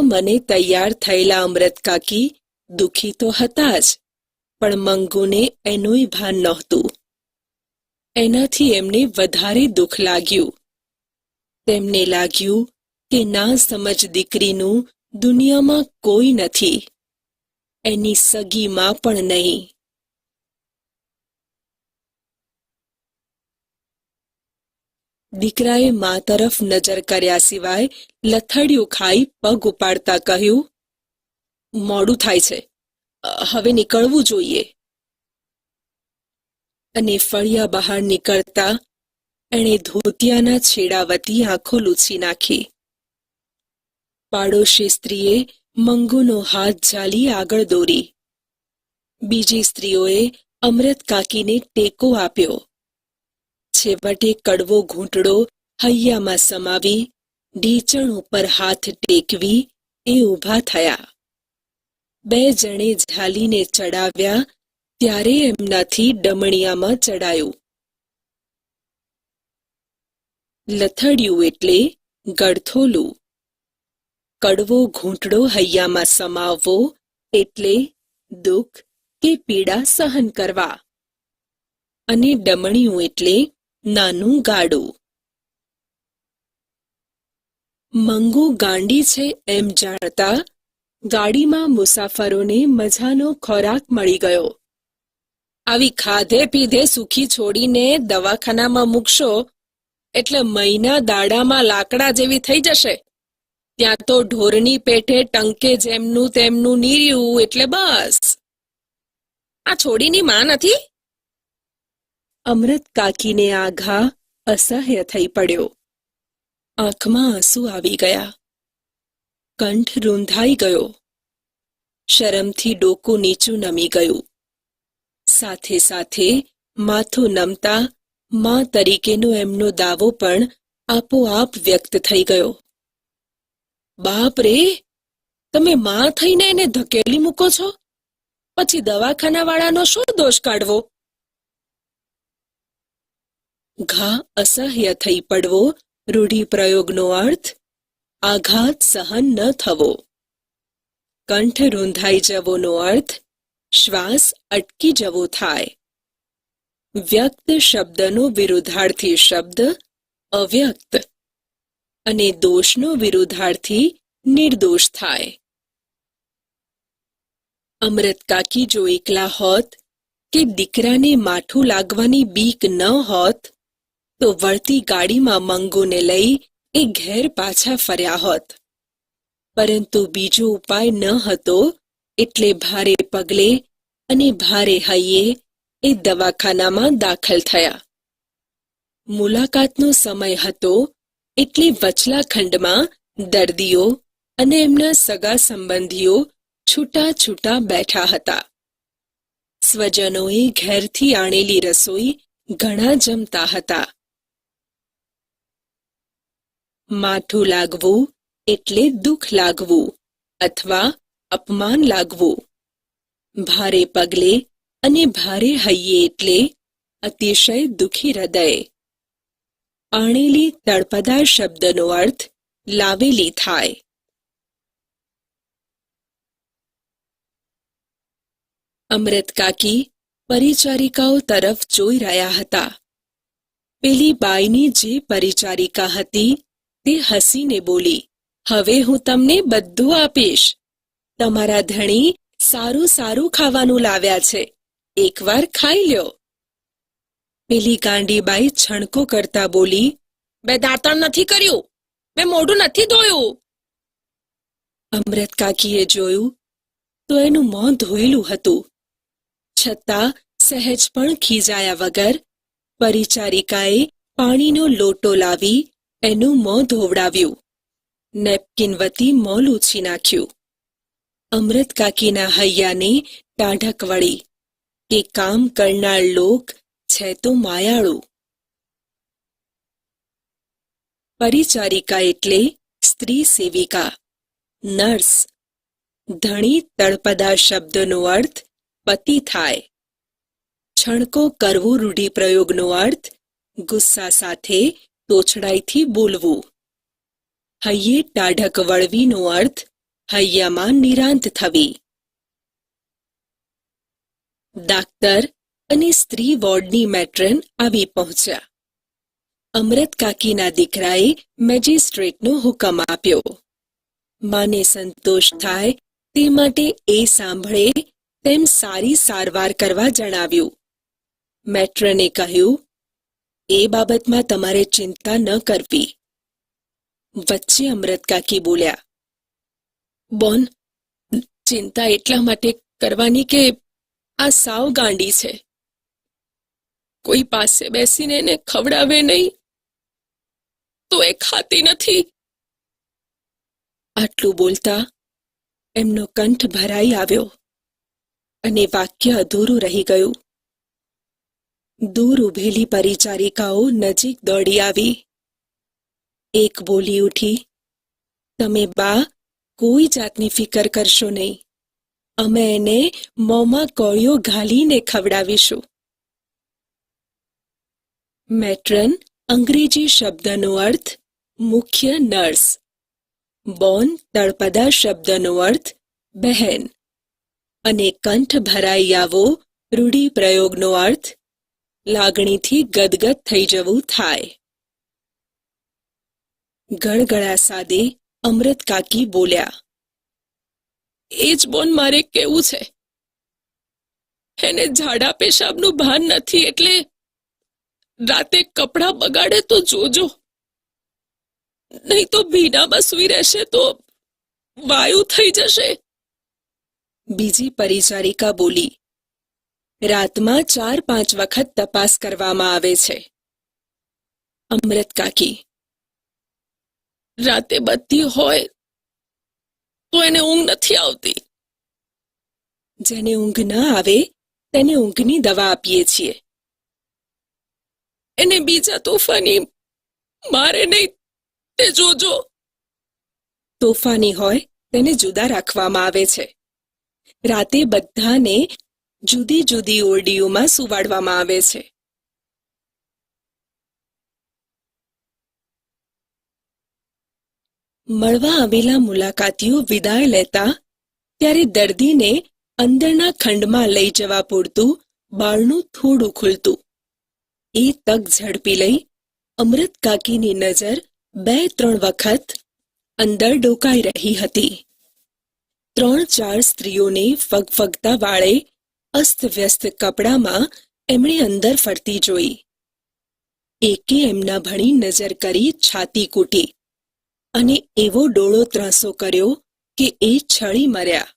મને તૈયાર થયેલા અમૃત કાકી દુઃખી તો હતા જ, પણ મંગુને એનુંય ભાન નહોતું. એનાથી એમને વધારે દુઃખ લાગ્યું. તેમને લાગ્યું કે ના સમજ દીકરીનું દુનિયામાં કોઈ નથી, એની સગી માં પણ નહીં. દીકરાએ મા તરફ નજર કર્યા સિવાય લથડિયું ખાઈ પગ ઉપાડતા કહ્યું, મોડું થાય છે, હવે નીકળવું જોઈએ. અને ફળિયા બહાર નીકળતા એણે ધોતિયાના છેડા વતી આંખો લૂછી નાખી. પાડોશી સ્ત્રીએ મંગુનો હાથ ઝાલી આગળ દોરી. બીજી સ્ત્રીઓએ અમૃત કાકીને ટેકો આપ્યો. છેવટે કડવો ઘૂંટડો હૈયામાં સમાવી ઢીચણ ઉપર હાથ ટેકવી એ ઊભા થયા. બે જણે ઝાલીને ચડાવ્યા ત્યારે એમનાથી ડમણિયામાં ચડાયું. લથડિયું એટલે ગળથોલું. કડવો ઘૂંટડો હૈયામાં સમાવવો એટલે દુઃખ કે પીડા સહન કરવા. અને ડમણિયું એટલે નાનું ગાડું. મંગુ ગાંડી છે એમ જાણતા ગાડીમાં મુસાફરોને મજાનો ખોરાક મળી ગયો. આવી ખાધે પીધે સુખી છોડીને દવાખાનામાં મૂકશો એટલે મહિના દાડામાં લાકડા જેવી થઈ જશે. ત્યાં તો ઢોરની પેઠે ટંકે જેમનું તેમનું નીર્યું એટલે બસ. આ છોડીની માં નથી? અમૃત કાકીને આ ઘા અસહ્ય થઈ પડ્યો. આંખમાં આંસુ આવી ગયા. કંઠ રૂંધાઈ ગયો. શરમથી ડોકું નીચું નમી ગયું. સાથે સાથે માથું નમતા માં તરીકેનો એમનો દાવો પણ આપોઆપ વ્યક્ત થઈ ગયો. બાપ રે, તમે માં થઈને એને ધકેલી મૂકો છો, પછી દવાખાનાવાળાનો શું દોષ કાઢવો? ઘા અસહ્ય થઈ પડવો રૂઢિપ્રયોગનો અર્થ આઘાત સહન ન થવો. કંઠ રૂંધાઈ જવોનો અર્થ શ્વાસ અટકી જવો થાય. વ્યક્ત શબ્દનો વિરુદ્ધાર્થી શબ્દ અવ્યક્ત અને દોષનો વિરુદ્ધાર્થી નિર્દોષ થાય. અમૃત કાકી જો એકલા હોત કે દીકરાને માઠું લાગવાની બીક ન હોત તો વળતી ગાડીમાં મંગુને લઈ એ ઘેર પાછા ફર્યા હોત. પરંતુ બીજો ઉપાય ન હતો એટલે ભારે પગલે અને ભારે હૈયે એ દવાખાનામાં દાખલ થયા. મુલાકાતનો સમય હતો એટલે વચલા ખંડમાં દર્દીઓ અને એમના સગા સંબંધીઓ છૂટા છૂટા બેઠા હતા. સ્વજનોએ ઘેરથી આણેલી રસોઈ ઘણા જમતા હતા. માઠું લાગવું એટલે દુઃખ લાગવું અથવા અપમાન લાગવું. ભારે પગલે અને ભારે હૈયે એટલે અતિશય દુઃખી હૃદય. આણેલી તળપદા શબ્દનો અર્થ લાવેલી થાય. અમૃત કાકી પરિચારિકાઓ તરફ જોઈ રહ્યા હતા. પેલી બાઈની જે પરિચારિકા હતી તે હસીને બોલી, હવે હું તમને બધું આપીશ. તમારા ધણી સારું સારું ખાવાનું લાવ્યા છે, એકવાર ખાઈ લ્યો. પેલી ગાંડીબાઈ છણકો કરતા બોલી, મેં દાંતણ નથી કર્યું, મેં મોઢું નથી ધોયું. અમૃત કાકીએ જોયું તો એનું મોં ધોયેલું હતું. છતાં સહેજ પણ ખીજાયા વગર પરિચારિકાએ પાણીનો લોટો લાવી એનું મોં ધોવડાવ્યું. નેપકિન વતી મોં લૂછી નાખ્યું. અમૃત કાકીના હૈયાને ટાઢક વળી કે કામ કરનાર લોક છે તો માયાળુ. પરિચારિકા એટલે સ્ત્રી સેવિકા, નર્સ. ધણી તળપદા શબ્દનો અર્થ પતિ થાય. છણકો કરવો રૂઢિપ્રયોગનો અર્થ ગુસ્સા સાથે તોછડાઈથી બોલવું. હૈયે ટાઢક વળવીનો અર્થ હૈયામાં નિરાંત થવી. ડાક્ટર અને સ્ત્રી વોર્ડની મેટ્રન આવી પહોંચ્યા. અમૃત કાકીના દીકરાએ મેજિસ્ટ્રેટનો હુકમ આપ્યો. માને સંતોષ થાય તે માટે એ સાંભળે તેમ સારી સારવાર કરવા જણાવ્યું. મેટ્રને કહ્યું, એ બાબતમાં તમારે ચિંતા ન કરવી. વચ્ચે અમૃત કાકી બોલ્યા, બોન, ચિંતા એટલા માટે કરવાની કે આ સાવ ગાંડી છે. કોઈ પાસે બેસીને એને ખવડાવે નહીં તો એ ખાતી નથી. આટલું બોલતા એમનો કંઠ ભરાઈ આવ્યો અને વાક્ય અધૂરું રહી ગયું. દૂર ઊભેલી પરિચારિકાઓ નજીક દોડી આવી. એક બોલી ઉઠી, તમે બા કોઈ જાતની ફિકર કરશો નહીં, અમે એને મોંમાં કોળિયો ઘાલીને ખવડાવીશું. મેટ્રન અંગ્રેજી શબ્દનો અર્થ મુખ્ય નર્સ. બોન તળપદા શબ્દનો અર્થ બહેન. અને કંઠ ભરાઈ આવો રૂઢિપ્રયોગનો અર્થ લાગણીથી ગદગદ થઈ જવું થાય. ગળગળા સાદે અમૃત કાકી બોલ્યા, એ જ બોન મારે કેવું છે. એને ઝાડા પેશાબનું ભાન નથી, એટલે રાતે કપડાં બગાડે તો જોજો, નહીં તો ભીનામાં સૂઈ રહેશે તો વાયુ થઈ જશે. બીજી પરિચારિકા બોલી, રાતમાં 4-5 વખત તપાસ કરવામાં આવે છે. અમૃત કાકી, રાતે બત્તી હોય તો એને ઊંઘ નથી આવતી. જેને ઊંઘ ન આવે તેને ઊંઘની દવા આપીએ છીએ. એને બીજા તોફાની મારે નહીં, તે જોજો. તોફાની હોય તેને જુદા રાખવામાં આવે છે. રાતે બધાને જુદી જુદી ઓરડીઓમાં સુવાડવામાં આવે છે. મળવા આવેલા મુલાકાતીઓ વિદાય લેતા ત્યારે દર્દીને અંદરના ખંડમાં લઈ જવા પૂરતું બારણું થોડું ખુલતું. એ તક ઝડપી લઈ અમૃત કાકીની નજર 2-3 વખત અંદર ડોકાઈ રહી હતી. 3-4 સ્ત્રીઓને ફગફગતા વાળે અસ્તવ્યસ્ત કપડામાં એમણે અંદર ફરતી જોઈ. એકે એમના ભણી નજર કરી છાતી કૂટી અને એવો ડોળો ત્રાંસો કર્યો કે એ છળી મર્યા.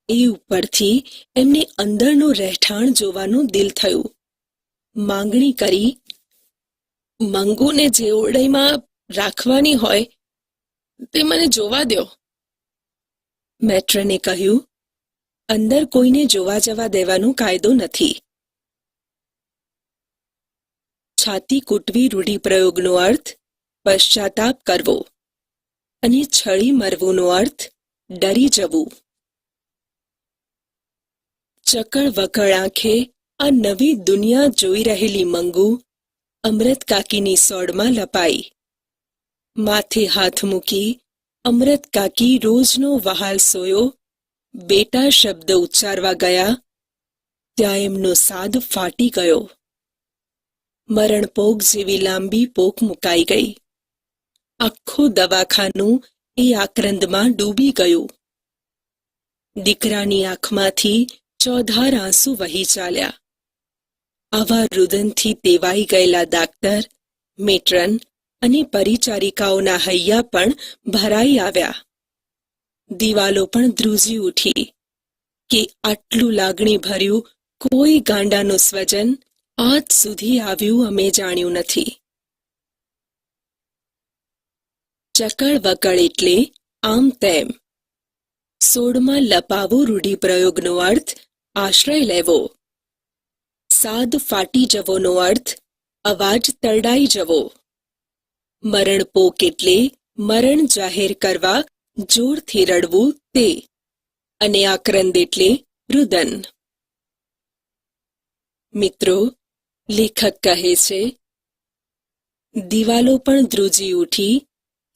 એ ઉપરથી એમને અંદરનું રહેઠાણ જોવાનું દિલ થયું. માંગણી કરી, મંગુને જે ઓરડામાં રાખવાની હોય તે મને જોવા દ્યો. મેટ્રને કહ્યું, અંદર કોઈને જોવા જવા દેવાનો કાયદો નથી. છાતી કૂટવી રૂઢિપ્રયોગનો અર્થ પશ્ચાતાપ કરવો અને છળી મરવુંનો અર્થ ડરી જવું. ચકળ વકળ આંખે આ નવી દુનિયા જોઈ રહેલી મંગુ અમૃત કાકીની સોડમાં લપાઈ. માથે હાથ મૂકી અમૃત કાકી રોજનો વહાલ સોયો બેટા શબ્દ ઉચ્ચારવા ગયા ત્યાં એમનો સાદ ફાટી ગયો. મરણપોક જેવી લાંબી પોક મુકાઈ ગઈ. આખું દવાખાનું એ આક્રંદમાં ડૂબી ગયું. દીકરાની આંખમાંથી ચોધાર આંસુ વહી ચાલ્યા. આવા રુદનથી તેવાઈ ગયેલા દાક્તર, મેટ્રન અને પરિચારિકાઓના હૈયા પણ ભરાઈ આવ્યા. દિવાલો પણ ધ્રુજી ઉઠી કે આટલું લાગણી ભર્યું કોઈ ગાંડાનું સ્વજન આજ સુધી આવ્યું અમે જાણ્યું નથી. ચકળ વકળ એટલે આમ તેમ. સોડમાં લપાવો રૂઢિપ્રયોગનો અર્થ આશ્રય લેવો. સાદ ફાટી જવોનો અર્થ અવાજ તરડાઈ જવો. મરણપોક એટલે મરણ જાહેર કરવા જોરથી રડવું તે, અને આક્રંદ એટલે રુદન. મિત્રો, લેખક કહે છે, દિવાલો પણ ધ્રુજી ઉઠી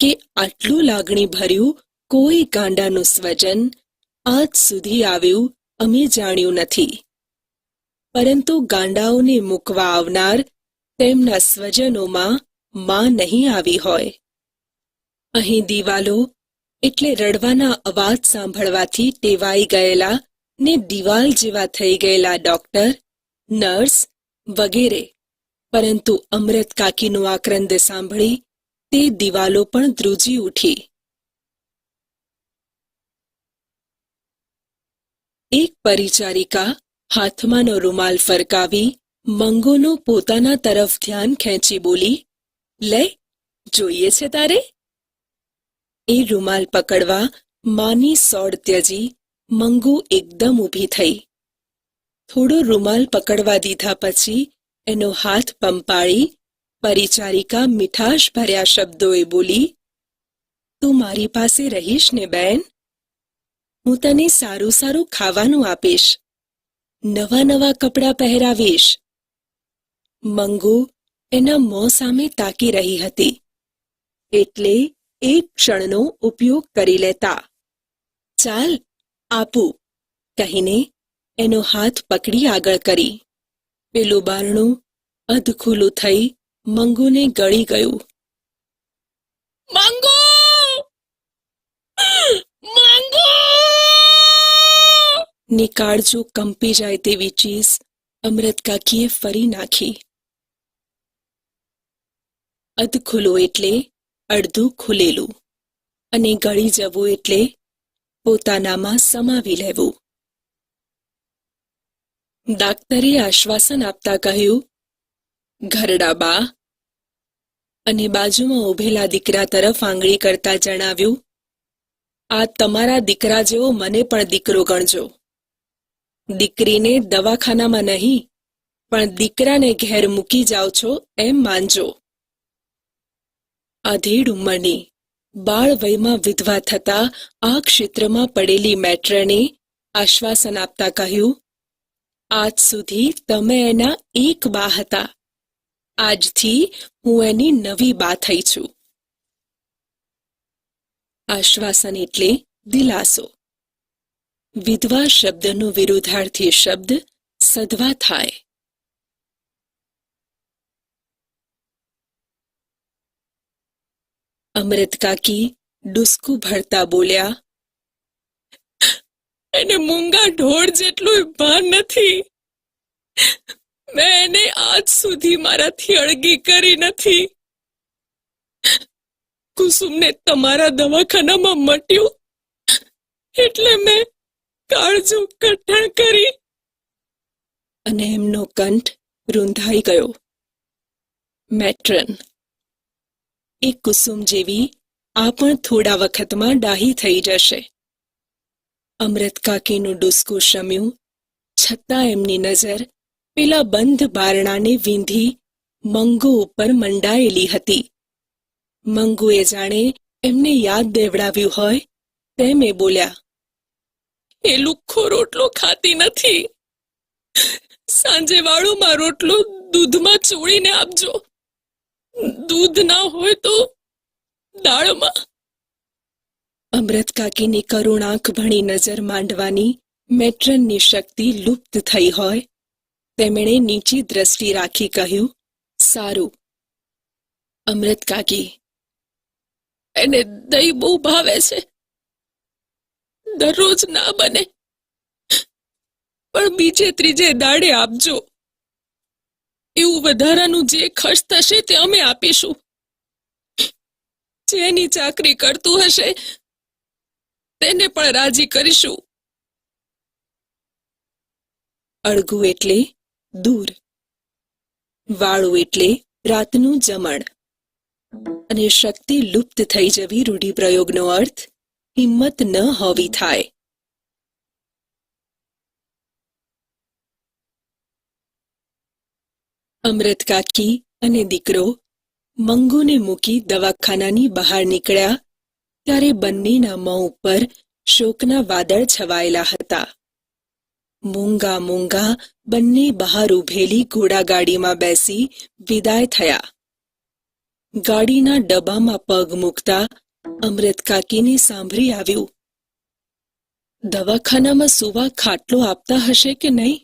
કે આટલું લાગણી ભર્યું કોઈ ગાંડાનું સ્વજન આજ સુધી આવ્યું અમે જાણ્યું નથી. પરંતુ ગાંડાઓને મૂકવા આવનાર તેમના સ્વજનોમાં માં નહીં આવી હોય. અહીં દિવાલો એટલે રડવાના અવાજ સાંભળવાથી ટેવાઈ ગયેલા ને દિવાલ જેવા થઈ ગયેલા ડોક્ટર, નર્સ વગેરે. પરંતુ અમૃત કાકીનું આક્રંદ સાંભળી તે દિવાલો પણ ધ્રુજી ઉઠી. એક પરિચારિકા હાથમાંનો રૂમાલ ફરકાવી મંગુનું પોતાના તરફ ધ્યાન ખેંચી બોલી, લે, જોઈએ છે તારે? એ રૂમાલ પકડવા માની સોડ ત્યજી મંગુ એકદમ ઊભી થઈ. થોડો રૂમાલ પકડવા દીધા પછી એનો હાથ પંપાળી પરિચારિકા મીઠાશ ભર્યા શબ્દોએ બોલી, તું મારી પાસે રહીશ ને બેન? હું તને સારું સારું ખાવાનું આપીશ, નવા નવા કપડાં પહેરાવીશ. મંગુ એના મોં સામે તાકી રહી હતી, એટલે એક ક્ષણનો ઉપયોગ કરી લેતા. ચાલ આપું કહીને એનો હાથ પકડી આગળ કરી. પેલું બારણું અધખુલ્લું થઈ મંગુને ગળી ગયું. મંગુ! મંગુ! ની કાળજો કંપી જાય તેવી ચીસ અમૃત કાકીએ ફરી નાખી. અધખુલ્લું એટલે અડધું ખુલેલું, અને ગળી જવું એટલે પોતાનામાં સમાવી લેવું. ડાક્ટરે આશ્વાસન આપતા કહ્યું, ઘરડા બા, અને બાજુમાં ઊભેલા દીકરા તરફ આંગળી કરતા જણાવ્યું, આ તમારા દીકરા જેવો મને પણ દીકરો ગણજો. દીકરીને દવાખાનામાં નહીં, પણ દીકરાને ઘેર મૂકી જાઓ છો એમ માનજો. આધેડ ઉંમરની બાળ વયમાં વિધવા થતા આ ક્ષેત્રમાં પડેલી મેટ્રને આશ્વાસન આપતા કહ્યું, આજ સુધી તમે એના એક બા હતા, આજથી હું એની નવી બા થઈ છું. આશ્વાસન એટલે દિલાસો. વિધવા શબ્દનો વિરુદ્ધાર્થી શબ્દ સધવા થાય. અમૃત કાકી ડુસકું ભરતા બોલ્યા, એને મૂંગા ઢોળ જેટલું ભાન નથી. મેં એને આજ સુધી મારાથી અળગી કરી નથી. કુસુમને તમારા દવાખાનામાં મટ્યું એટલે મેં કાળજો કઠણ કરી. અને એમનો કંઠ રૂંધાઈ ગયો. મેટ્રન એ કુસુમ જેવી આ પણ થોડા વખતમાં ડાહી થઈ જશે. અમૃત કાકીનું ડુસકું શમ્યું, છતાં એમની નજર પેલા બંધ બારણાને વીંધી મંગુ ઉપર મંડાયેલી હતી. મંગુએ જાણે એમને યાદ દેવડાવ્યું હોય તેમ એ બોલ્યા, એ લુખ્ખો રોટલો ખાતી નથી. સાંજે વાળુમાં રોટલો દૂધમાં ચોળીને આપજો. દૂધ ના હોય તો દાળમાં. અમૃત કાકીની કરુણ આંખ ભણી નજર માંડવાની મેટ્રનની શક્તિ લુપ્ત થઈ હોય તેમણે નીચી દ્રષ્ટિ રાખી કહ્યું, સારું. અમૃત કાકી, એને દહીં બહુ ભાવે છે. દરરોજ ના બને, પણ બીજે ત્રીજે દાડે આપજો. એવું વધારાનું જે ખર્ચ થશે તે અમે આપીશું. જેની ચાકરી કરતું હશે તેને પણ રાજી કરીશું. અળગું એટલે દૂર, વાળું એટલે રાતનું જમણ, અને શક્તિ લુપ્ત થઈ જવી રૂઢિપ્રયોગનો અર્થ હિંમત ન હોવી થાય. અમૃત કાકી અને દીકરો મંગુને મૂકી દવાખાનાની બહાર નીકળ્યા ત્યારે બંનેના મોં ઉપર શોકના વાદળ છવાયેલા હતા. મૂંગા મૂંગા બંને બહાર ઊભેલી ઘોડાગાડીમાં બેસી વિદાય થયા. ગાડીના ડબ્બામાં પગ મૂકતા અમૃત કાકીને સાંભળી આવ્યું, દવાખાનામાં સુવા ખાટલો આપતા હશે કે નહીં?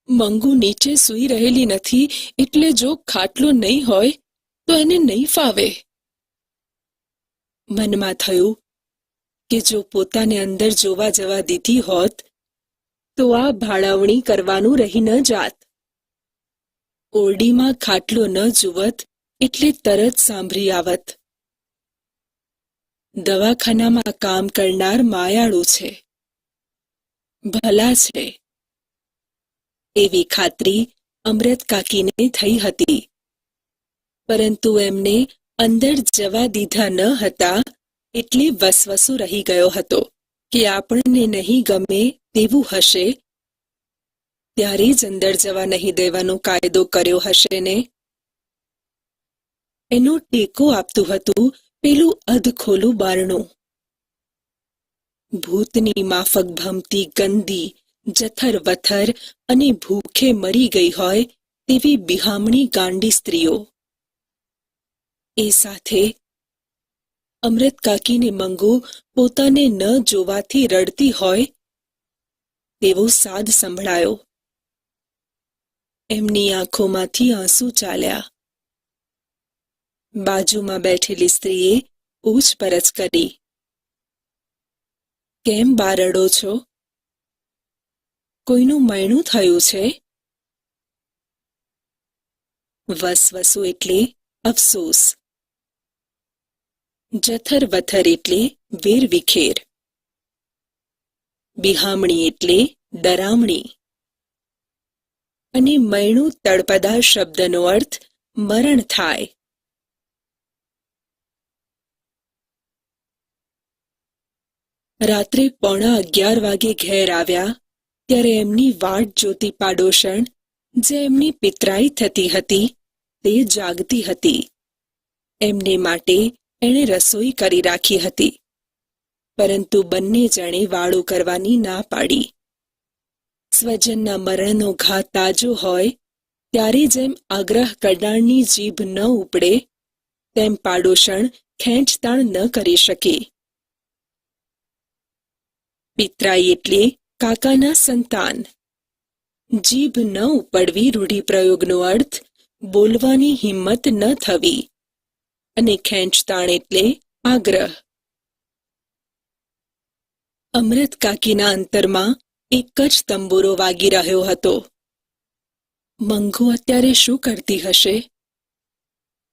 મંગુ નીચે સૂઈ રહેલી નથી, એટલે જો ખાટલો નહીં હોય તો એને નહીં ફાવે. મનમાં થયું કે જો પોતાને અંદર જોવા જવા દીધી હોત તો આ ભાળવણી કરવાનું રહી ન જાત. ઓરડીમાં ખાટલો ન જુવત એટલે તરત સાંભળી આવત, દવાખાનામાં કામ કરનાર માયાળુ છે, ભલા છે. એવી ખાતરી અમૃત કાકીને થઈ હતી, પરંતુ એમને અંદર જવા દીધા ન હતા એટલે વસવસો રહી ગયો હતો કે આપણને નહીં ગમે તેવું હશે ત્યારે જ અંદર જવા નહીં દેવાનો કાયદો કર્યો હશે ને. એનો ટેકો આપતું હતું પેલું અધખોલું બારણું. ભૂતની માફક ભમતી ગંદી, જથર વથર અને ભૂખે મરી ગઈ હોય તેવી બિહામણી ગાંડી સ્ત્રીઓ. એ સાથે અમૃત કાકીને મંગુ પોતાને ન જોવાથી રડતી હોય તેવો સાદ સંભળાયો. એમની આંખોમાંથી આંસુ ચાલ્યા. બાજુમાં બેઠેલી સ્ત્રીએ પૂછપરછ કરી, કેમ બા રડો છો? કોઈનું મયણું થયું છે? વસવસુ એટલે અફસોસ, જથર વથર એટલે વેરવિખેર, બિહામણી એટલે ડરામણી, અને મયણું તળપદા શબ્દનો અર્થ મરણ થાય. રાત્રે 11:15 વાગે ઘેર આવ્યા ત્યારે એમની વાટ જોતી પાડોશણ, જે એમની પિતરાઈ થતી હતી, તે જાગતી હતી. એમને માટે એણે રસોઈ કરી રાખી હતી, પરંતુ બંને જણે વાળું કરવાની ના પાડી. સ્વજનના મરણનો ઘા તાજો હોય ત્યારે જેમ આગ્રહ કરનારની જીભ ન ઉપડે, તેમ પાડોશણ ખેંચતાણ ન કરી શકે. પિતરાઈ એટલે કાકાના સંતાન. જીભ ન ઉપડવી રૂઢિપ્રયોગનો અર્થ બોલવાની હિંમત ન થવી, અને ખેંચતાણ એટલે આગ્રહ. અમૃત કાકીના અંતરમાં એક જ તંબુરો વાગી રહ્યો હતો. મંગુ અત્યારે શું કરતી હશે?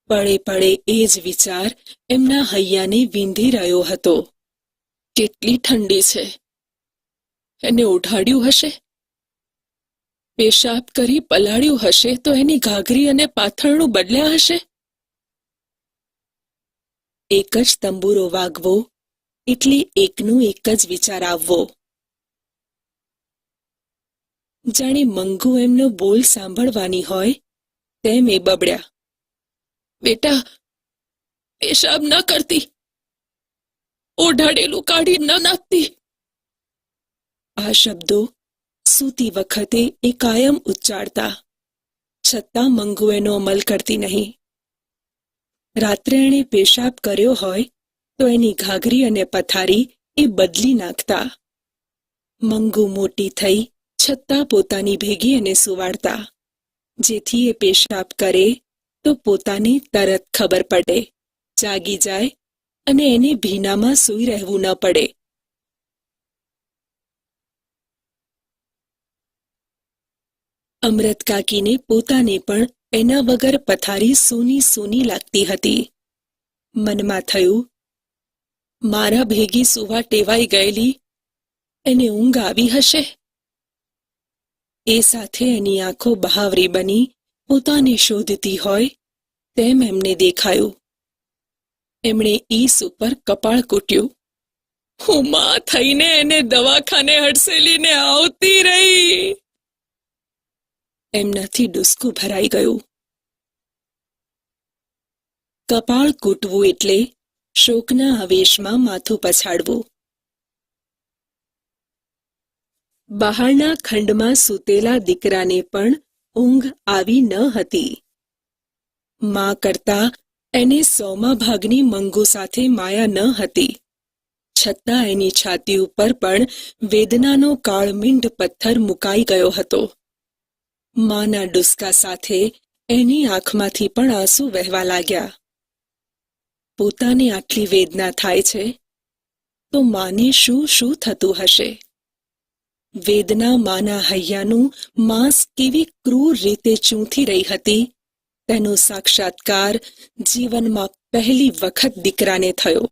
પળે પળે એ જ વિચાર એમના હૈયાને વીંધી રહ્યો હતો. કેટલી ઠંડી છે! એને ઉઠાડ્યું હશે, પેશાબ કરી પલાળ્યું હશે તો એની ઘાઘરી અને પાથરણું બદલ્યા હશે. એક જ તંબુરો વાગવો એટલે એકનું એક જ વિચાર આવવો. જાણે મંગુ એમનો બોલ સાંભળવાની હોય તેમ એ બબડ્યા, બેટા, પેશાબ ન કરતી, ઓઢાડેલું કાઢી ન નાખતી. આ શબ્દો સૂતી વખતે એ કાયમ ઉચ્ચારતા, છતાં મંગુ એનો અમલ કરતી નહીં. રાત્રે એણે પેશાબ કર્યો હોય તો એની ઘાઘરી અને પથારી એ બદલી નાખતા. મંગુ મોટી થઈ છતાં પોતાની ભેગી એને સુવાડતા, જેથી એ પેશાબ કરે તો પોતાને તરત ખબર પડે, જાગી જાય અને એને ભીનામાં સૂઈ રહેવું ન પડે. અમૃત કાકીને પોતાને પણ એના વગર પથારી સૂની સૂની લાગતી હતી. મનમાં થયું, મારા ભેગી સુવા ટેવાઈ ગયેલી એને ઊંઘ આવી હશે. એ સાથે એની આંખો બહાવરી બની પોતાને શોધતી હોય તેમ એમને દેખાયું. એમણે ઈસ ઉપર કપાળ કૂટ્યું. હું માં થઈને એને દવાખાને હડસેલીને આવતી રહી. એમનાથી ડૂસકું ભરાઈ ગયું. કપાળ કૂટવું એટલે શોકના આવેશમાં માથું પછાડવું. બહારના ખંડમાં સૂતેલા દીકરાને પણ ઊંઘ આવી ન હતી. મા કરતા એને 100મા ભાગની મંગુ સાથે માયા ન હતી, છતાં એની છાતી ઉપર પણ વેદનાનો કાળમીંડ પથ્થર મુકાઈ ગયો હતો. માના ડુસકા સાથે એની આંખમાંથી પણ આંસુ વહેવા લાગ્યા. પોતાને આટલી વેદના થાય છે તો માને શું શું થતું હશે? વેદના માના હૈયાનું માંસ કેવી ક્રૂર રીતે ચૂંથી રહી હતી, તેનો સાક્ષાત્કાર જીવનમાં પહેલી વખત દીકરાને થયો.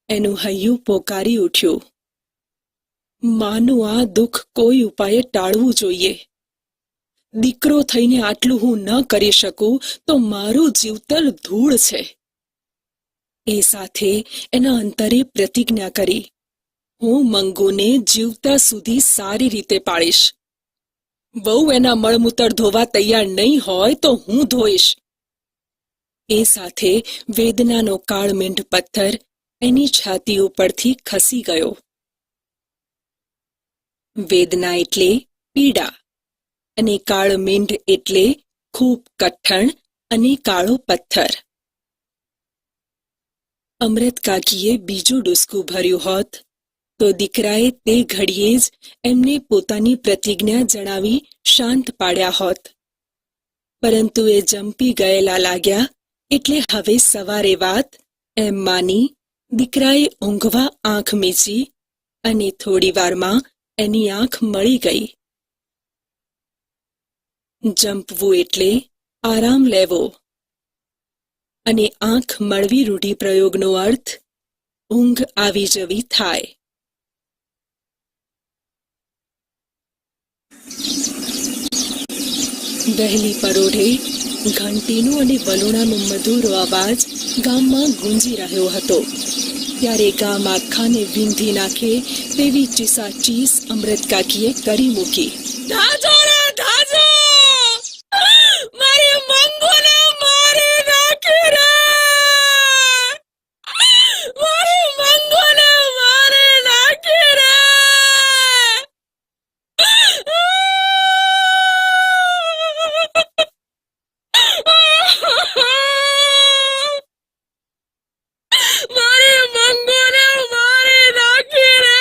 એનું હૈયું પોકારી ઉઠ્યું, માનું આ દુઃખ કોઈ ઉપાયે ટાળવું જોઈએ. દીકરો થઈને આટલું હું ન કરી શકું તો મારું જીવતર ધૂળ છે. એ સાથે એના અંતરે પ્રતિજ્ઞા કરી, હું મંગુને જીવતા સુધી સારી રીતે પાળીશ. વહુ એના મળમૂતર ધોવા તૈયાર નહીં હોય તો હું ધોઈશ. એ સાથે વેદનાનો કાળમીંડ પથ્થર એની છાતી ઉપરથી ખસી ગયો. વેદના એટલે પીડા અને કાળમીંઢ એટલે ખૂબ કઠણ અને કાળો પથ્થર. અમૃત કાકીએ બીજું ડૂસકું ભર્યું હોત તો દીકરાએ તે ઘડીએ જ એમને પોતાની પ્રતિજ્ઞા જણાવી શાંત પાડ્યા હોત. પરંતુ એ જંપી ગયેલા લાગ્યા એટલે હવે સવારે વાત એમ માની દીકરાએ ઊંઘવા આંખ મીચી અને થોડી વારમાં એની આંખ મળી ગઈ. જંપવું એટલે આરામ લેવો અને આંખ મળવી રૂઢિપ્રયોગનો અર્થ ઊંઘ આવી જવી થાય. વહેલી પરોઢે ઘંટીનો અને વલોણાનો મધુરો અવાજ ગામમાં ગુંજી રહ્યો હતો ત્યારે ગામ આખાને વીંધી નાખે તેવી ચીસાચીસ અમૃત કાકીએ કરી મૂકી. ધાજો રે ધાજો! મારી મંગોને મારી નાખી રે! મારી મંગોને મારી નાખી રે! મારી મંગોને મારી નાખી રે!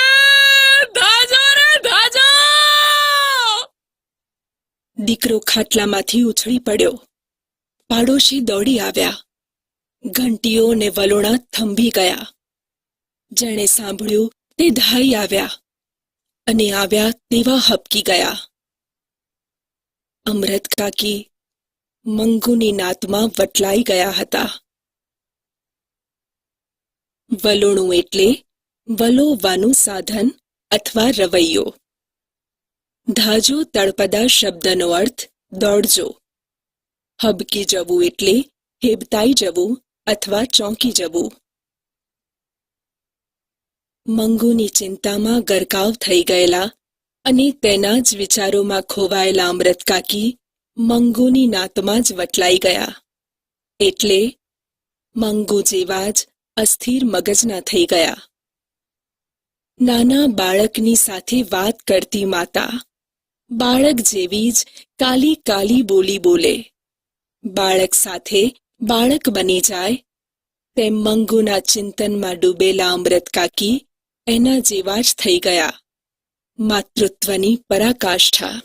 ધાજો રે ધાજો! દીકરો ખાટલામાંથી ઉછળી પડ્યો. પાડોશી દોડી આવ્યા. ઘંટીઓ ને વલોણા થંભી ગયા. જેણે સાંભળ્યું તે ધાઈ આવ્યા અને આવ્યા તેવા હબકી ગયા. અમૃત કાકી મંગુની નાતમાં વટલાઈ ગયા હતા. વલોણું એટલે વલોવાનું સાધન અથવા રવૈયો. ધાજો તળપદા શબ્દનો અર્થ દોડજો. હબકી જવું એટલે હેબતાઈ જવું અથવા ચોંકી જવું. મંગુની ચિંતામાં ગરકાવ થઈ ગયેલા અને તેના જ વિચારોમાં ખોવાયેલા અમૃત કાકી મંગુની નાતમાં જ વટલાઈ ગયા. એટલે મંગુ જેવા જ અસ્થિર મગજના થઈ ગયા. નાના બાળકની સાથે વાત કરતી માતા બાળક જેવી જ કાલી કાલી બોલી બોલે. બાળક સાથે બાળક બની જાય તેમ મંગુના ચિંતનમાં ડૂબેલા અમૃત કાકી એના જેવા જ થઈ ગયા. માતૃત્વની પરાકાષ્ઠા.